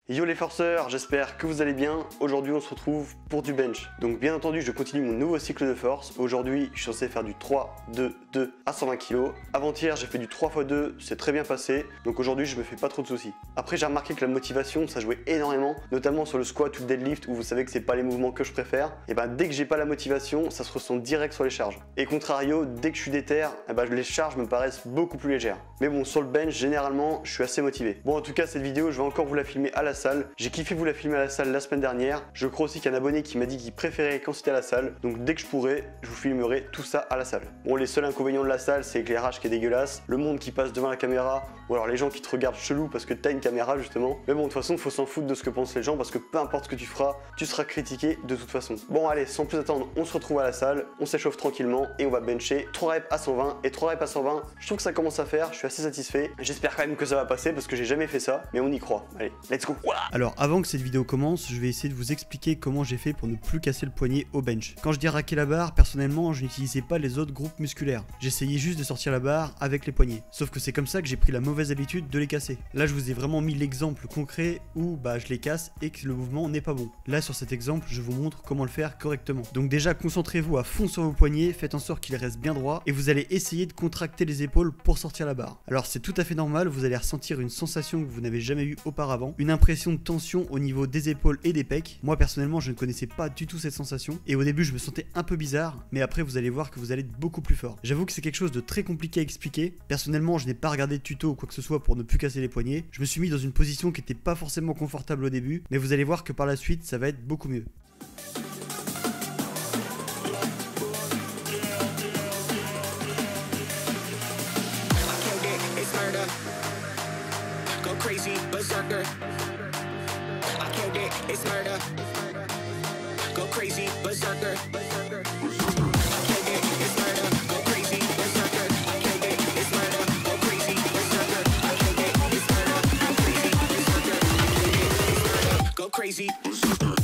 Yo les forceurs, j'espère que vous allez bien. Aujourd'hui on se retrouve pour du bench. Donc bien entendu je continue mon nouveau cycle de force. Aujourd'hui je suis censé faire du 3-2-2 à 120 kg. Avant-hier j'ai fait du 3x2, c'est très bien passé. Donc aujourd'hui je me fais pas trop de soucis. Après j'ai remarqué que la motivation ça jouait énormément, notamment sur le squat ou le deadlift où vous savez que c'est pas les mouvements que je préfère. Et ben dès que j'ai pas la motivation ça se ressent direct sur les charges. Et contrario, dès que je suis déter, les charges me paraissent beaucoup plus légères. Mais bon, sur le bench généralement je suis assez motivé. Bon en tout cas cette vidéo je vais encore vous la filmer à la salle. J'ai kiffé vous la filmer à la salle la semaine dernière. Je crois aussi qu'il y a un abonné qui m'a dit qu'il préférait quand c'était à la salle. Donc dès que je pourrai, je vous filmerai tout ça à la salle. Bon, les seuls inconvénients de la salle, c'est l'éclairage qui est dégueulasse, le monde qui passe devant la caméra, ou alors les gens qui te regardent chelou parce que t'as une caméra justement. Mais bon, de toute façon, faut s'en foutre de ce que pensent les gens parce que peu importe ce que tu feras, tu seras critiqué de toute façon. Bon allez, sans plus attendre, on se retrouve à la salle, on s'échauffe tranquillement et on va bencher 3 reps à 120 et 3 reps à 120. Je trouve que ça commence à faire, je suis assez satisfait. J'espère quand même que ça va passer parce que j'ai jamais fait ça, mais on y croit. Allez, let's go. Alors avant que cette vidéo commence, je vais essayer de vous expliquer comment j'ai fait pour ne plus casser le poignet au bench. Quand je dis raquer la barre, personnellement je n'utilisais pas les autres groupes musculaires. J'essayais juste de sortir la barre avec les poignets. Sauf que c'est comme ça que j'ai pris la mauvaise habitude de les casser. Là je vous ai vraiment mis l'exemple concret où je les casse et que le mouvement n'est pas bon. Là sur cet exemple je vous montre comment le faire correctement. Donc déjà concentrez-vous à fond sur vos poignets, faites en sorte qu'ils restent bien droits et vous allez essayer de contracter les épaules pour sortir la barre. Alors c'est tout à fait normal, vous allez ressentir une sensation que vous n'avez jamais eue auparavant, une impression de tension au niveau des épaules et des pecs. Moi personnellement je ne connaissais pas du tout cette sensation et au début je me sentais un peu bizarre, mais après vous allez voir que vous allez être beaucoup plus fort. J'avoue que c'est quelque chose de très compliqué à expliquer. Personnellement je n'ai pas regardé de tuto ou quoi que ce soit pour ne plus casser les poignets. Je me suis mis dans une position qui n'était pas forcément confortable au début, mais vous allez voir que par la suite ça va être beaucoup mieux. Crazy berserker. I killed it, it's murder. Go crazy berserker. I killed it, it's murder. Go crazy berserker. I killed it, it's murder. Go crazy berserker. I killed it, it's murder. Go crazy berserker. I killed it, it's murder. Go crazy berserker.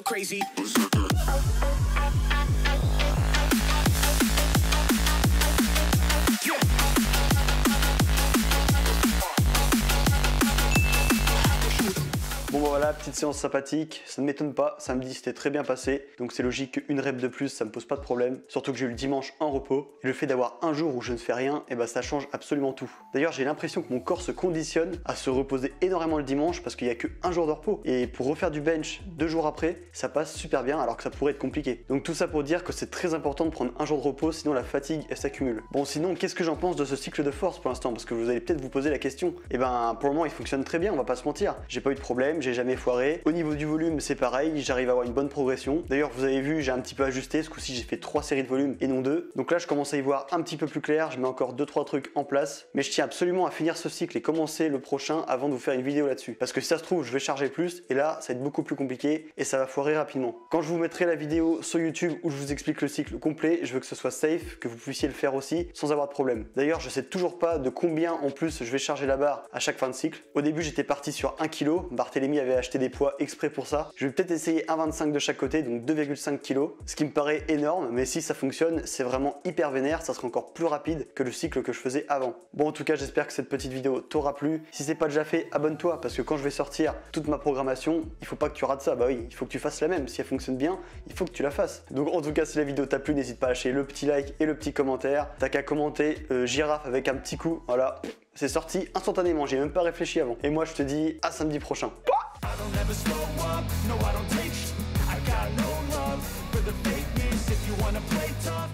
Crazy berserker. Bon voilà, petite séance sympathique, ça ne m'étonne pas, samedi c'était très bien passé, donc c'est logique qu'une rep de plus ça me pose pas de problème, surtout que j'ai eu le dimanche en repos, et le fait d'avoir un jour où je ne fais rien, ça change absolument tout. D'ailleurs j'ai l'impression que mon corps se conditionne à se reposer énormément le dimanche parce qu'il n'y a qu'un jour de repos, et pour refaire du bench 2 jours après, ça passe super bien alors que ça pourrait être compliqué. Donc tout ça pour dire que c'est très important de prendre un jour de repos, sinon la fatigue elle s'accumule. Bon sinon qu'est-ce que j'en pense de ce cycle de force pour l'instant, parce que vous allez peut-être vous poser la question. Pour le moment il fonctionne très bien, on va pas se mentir, j'ai pas eu de problème, j'ai jamais foiré. Au niveau du volume c'est pareil, j'arrive à avoir une bonne progression. D'ailleurs vous avez vu j'ai un petit peu ajusté, ce coup-ci j'ai fait 3 séries de volume et non 2. Donc là je commence à y voir un petit peu plus clair, je mets encore 2-3 trucs en place. Mais je tiens absolument à finir ce cycle et commencer le prochain avant de vous faire une vidéo là-dessus. Parce que si ça se trouve je vais charger plus et là ça va être beaucoup plus compliqué et ça va foirer rapidement. Quand je vous mettrai la vidéo sur YouTube où je vous explique le cycle complet, je veux que ce soit safe, que vous puissiez le faire aussi sans avoir de problème. D'ailleurs je sais toujours pas de combien en plus je vais charger la barre à chaque fin de cycle. Au début j'étais parti sur 1 kg, Barthélémy Rémi avait acheté des poids exprès pour ça. Je vais peut-être essayer 1,25 de chaque côté, donc 2,5 kg, ce qui me paraît énorme, mais si ça fonctionne, c'est vraiment hyper vénère, ça sera encore plus rapide que le cycle que je faisais avant. Bon, en tout cas, j'espère que cette petite vidéo t'aura plu. Si c'est pas déjà fait, abonne-toi, parce que quand je vais sortir toute ma programmation, il faut pas que tu rates ça. Bah oui, il faut que tu fasses la même. Si elle fonctionne bien, il faut que tu la fasses. Donc en tout cas, si la vidéo t'a plu, n'hésite pas à lâcher le petit like et le petit commentaire. T'as qu'à commenter girafe avec un petit coup, voilà. C'est sorti instantanément, j'ai même pas réfléchi avant. Et moi je te dis à samedi prochain. I don't ever slow up, no I don't take sh- I got no love for the fakeness. If you wanna play tough